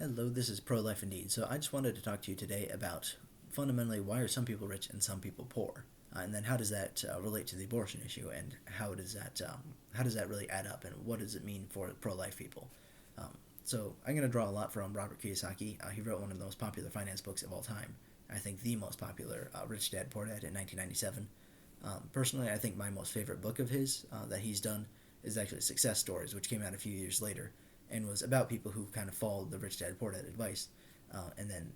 Hello, this is Pro Life Indeed. So I just wanted to talk to you today about fundamentally why are some people rich and some people poor, and then how does that relate to the abortion issue, and how does that really add up, and what does it mean for pro-life people? Um, so I'm going to draw a lot from Robert Kiyosaki. He wrote one of the most popular finance books of all time. I think the most popular, Rich Dad Poor Dad, in 1997. Personally, I think my most favorite book of his that he's done is actually Success Stories, which came out a few years later and was about people who kind of followed the Rich Dad Poor Dad advice and then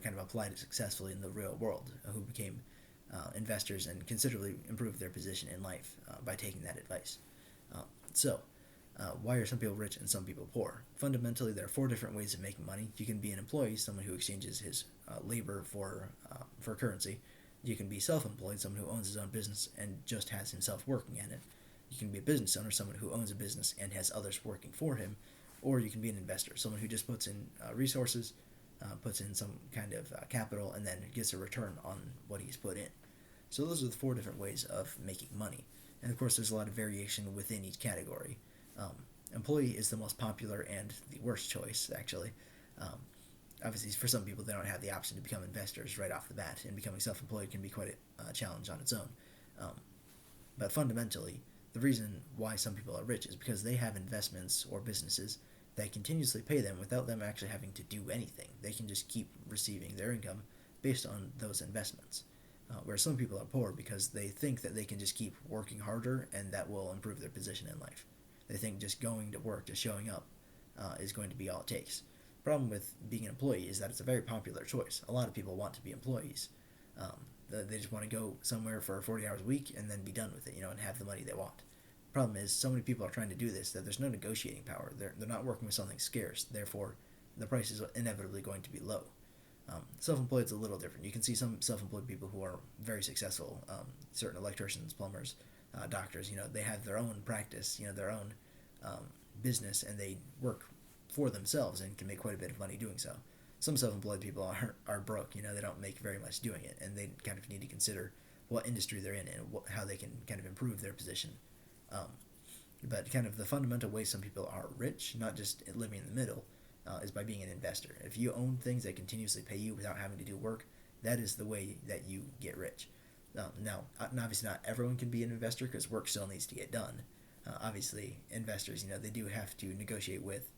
kind of applied it successfully in the real world, who became investors and considerably improved their position in life by taking that advice. Uh, so, why are some people rich and some people poor? Fundamentally, there are four different ways of making money. You can be an employee, someone who exchanges his labor for currency. You can be self-employed, someone who owns his own business and just has himself working at it. You can be a business owner, someone who owns a business and has others working for him. Or you can be an investor, someone who just puts in resources, puts in some kind of capital, and then gets a return on what he's put in. So those are the four different ways of making money. And of course, there's a lot of variation within each category. Um, Employee is the most popular and the worst choice, actually. Um, Obviously, for some people, they don't have the option to become investors right off the bat, and becoming self employed can be quite a challenge on its own. Um, but fundamentally, the reason why some people are rich is because they have investments or businesses that continuously pay them without them actually having to do anything. They can just keep receiving their income based on those investments. Where some people are poor because they think that they can just keep working harder and that will improve their position in life. They think just going to work, just showing up, is going to be all it takes. The problem with being an employee is that it's a very popular choice. A lot of people want to be employees. Um, they just want to go somewhere for 40 hours a week and then be done with it, and have the money they want. The problem is so many people are trying to do this that there's no negotiating power. They're not working with something scarce. Therefore, the price is inevitably going to be low. Self-employed is a little different. You can see some self-employed people who are very successful. Certain electricians, plumbers, doctors. They have their own practice. Their own business, and they work for themselves and can make quite a bit of money doing so. Some self-employed people are broke. They don't make very much doing it, and they kind of need to consider what industry they're in and how they can kind of improve their position. Um, but kind of the fundamental way some people are rich, not just living in the middle, is by being an investor. If you own things that continuously pay you without having to do work, that is the way that you get rich. Now, obviously, not everyone can be an investor because work still needs to get done. Obviously, investors, they do have to negotiate with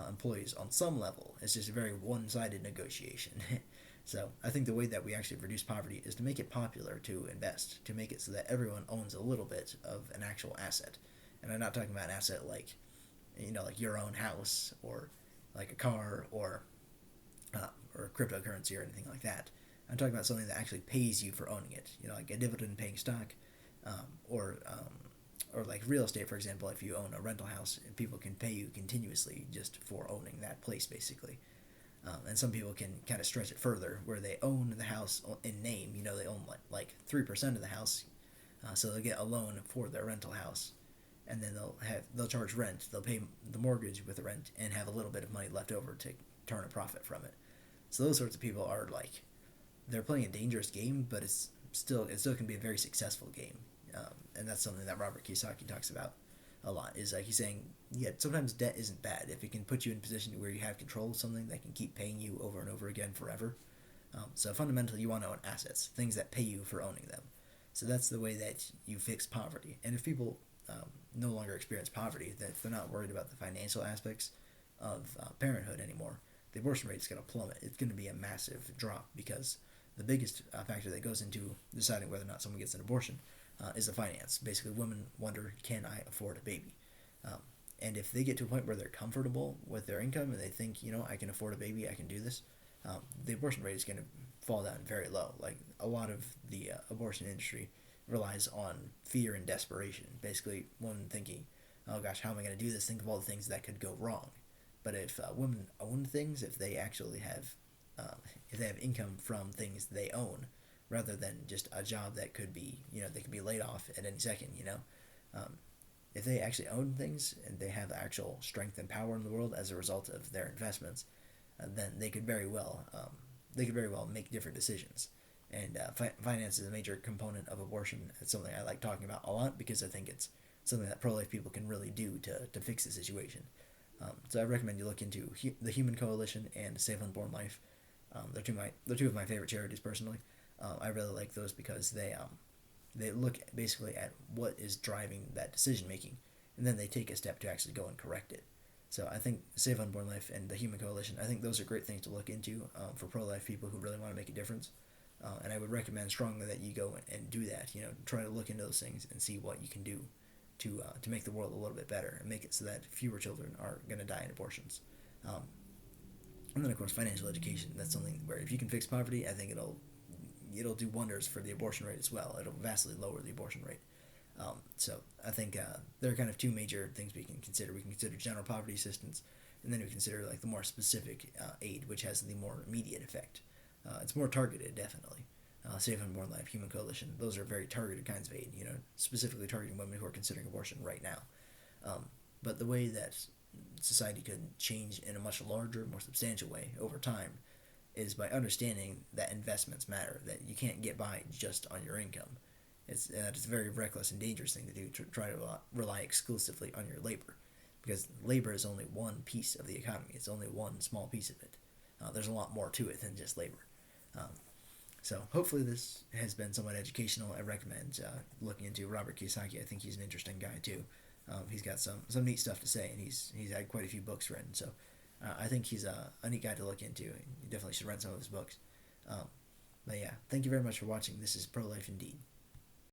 employees on some level. It's just a very one-sided negotiation. So I think the way that we actually reduce poverty is to make it popular to invest, to make it so that everyone owns a little bit of an actual asset. And I'm not talking about an asset like your own house or like a car or cryptocurrency or anything like that. I'm talking about something that actually pays you for owning it. Like a dividend-paying stock, um, or um, or like real estate, for example. If you own a rental house, people can pay you continuously just for owning that place, basically. And some people can kind of stretch it further, where they own the house in name. They own like 3% of the house, so they'll get a loan for their rental house, and then they'll charge rent. They'll pay the mortgage with the rent and have a little bit of money left over to turn a profit from it. So those sorts of people are like they're playing a dangerous game, but it still can be a very successful game, and that's something that Robert Kiyosaki talks about a lot. Is like he's saying, yeah, sometimes debt isn't bad if it can put you in a position where you have control of something that can keep paying you over and over again forever. So fundamentally, you want to own assets, things that pay you for owning them. So that's the way that you fix poverty. And if people no longer experience poverty, that if they're not worried about the financial aspects of parenthood anymore, the abortion rate is going to plummet. It's going to be a massive drop because the biggest factor that goes into deciding whether or not someone gets an abortion is the finance. Basically, women wonder, can I afford a baby? Um, and if they get to a point where they're comfortable with their income and they think, I can afford a baby, I can do this, the abortion rate is going to fall down very low. Like a lot of the abortion industry relies on fear and desperation. Basically, women thinking, oh gosh, how am I going to do this? Think of all the things that could go wrong. But if women own things, uh, if they have income from things they own, rather than just a job that could be, they could be laid off at any second, um, if they actually own things and they have actual strength and power in the world as a result of their investments, then they could very well make different decisions. And finance is a major component of abortion. It's something I like talking about a lot because I think it's something that pro-life people can really do to fix the situation. So I recommend you look into the Human Coalition and Save Unborn Life. They're two of my favorite charities personally. I really like those because they look basically at what is driving that decision making, and then they take a step to actually go and correct it. So I think Save Unborn Life and the Human Coalition, I think those are great things to look into for pro-life people who really want to make a difference. And I would recommend strongly that you go and do that. You know, try to look into those things and see what you can do to make the world a little bit better and make it so that fewer children are going to die in abortions. Um, and then of course financial education. That's something where if you can fix poverty, I think it'll do wonders for the abortion rate as well. It'll vastly lower the abortion rate. So I think there are kind of two major things we can consider. We can consider general poverty assistance, and then we consider like the more specific aid, which has the more immediate effect. It's more targeted, definitely. Save Unborn Life, Human Coalition, those are very targeted kinds of aid. You know, specifically targeting women who are considering abortion right now. But the way that society could change in a much larger, more substantial way over time is by understanding that investments matter. That you can't get by just on your income. It's a very reckless and dangerous thing to do to try to rely exclusively on your labor, because labor is only one piece of the economy. It's only one small piece of it. There's a lot more to it than just labor. Um, so hopefully this has been somewhat educational. I recommend looking into Robert Kiyosaki. I think he's an interesting guy too. He's got some neat stuff to say, and he's had quite a few books written. So I think he's a neat guy to look into. And you definitely should read some of his books. But yeah, thank you very much for watching. This is Pro Life Indeed.